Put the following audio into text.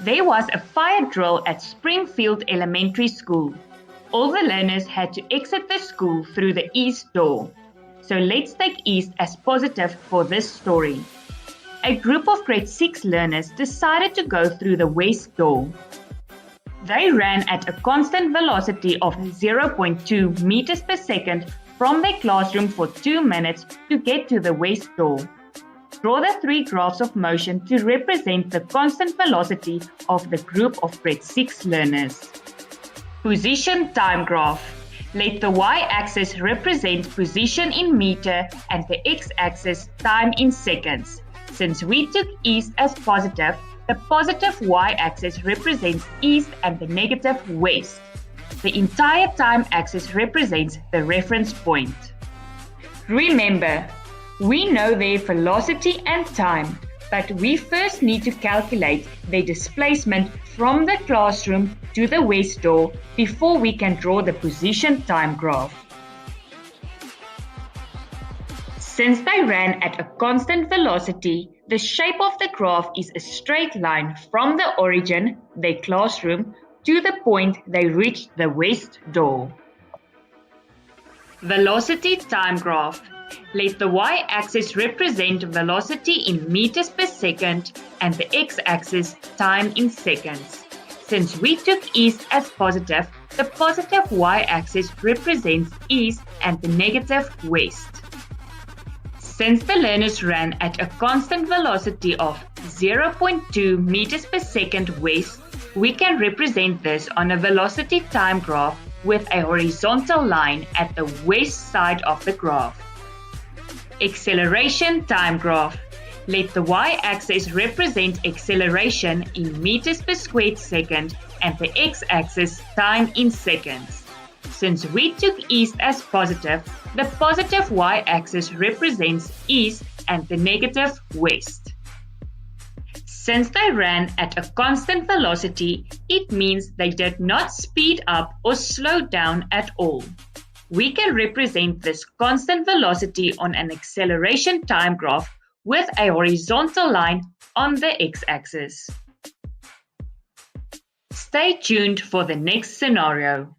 There was a fire drill at Springfield Elementary School. All the learners had to exit the school through the east door. So let's take east as positive for this story. A group of grade 6 learners decided to go through the west door. They ran at a constant velocity of 0.2 meters per second from their classroom for 2 minutes to get to the west door. Draw the 3 graphs of motion to represent the constant velocity of the group of grade 6 learners. Position time graph. Let the y-axis represent position in meter and the x-axis time in seconds. Since we took east as positive, the positive y-axis represents east and the negative west. The entire time axis represents the reference point. Remember, we know their velocity and time, but we first need to calculate their displacement from the classroom to the west door before we can draw the position time graph. Since they ran at a constant velocity, the shape of the graph is a straight line from the origin, their classroom, to the point they reached the west door. Velocity time graph. Let the y-axis represent velocity in meters per second and the x-axis time in seconds. Since we took east as positive, the positive y-axis represents east and the negative west. Since the learners ran at a constant velocity of 0.2 meters per second west, we can represent this on a velocity time graph with a horizontal line at the west side of the graph. Acceleration time graph. Let the y-axis represent acceleration in meters per squared second and the x-axis time in seconds. Since we took east as positive, the positive y-axis represents east and the negative west. Since they ran at a constant velocity, it means they did not speed up or slow down at all. We can represent this constant velocity on an acceleration time graph with a horizontal line on the x-axis. Stay tuned for the next scenario.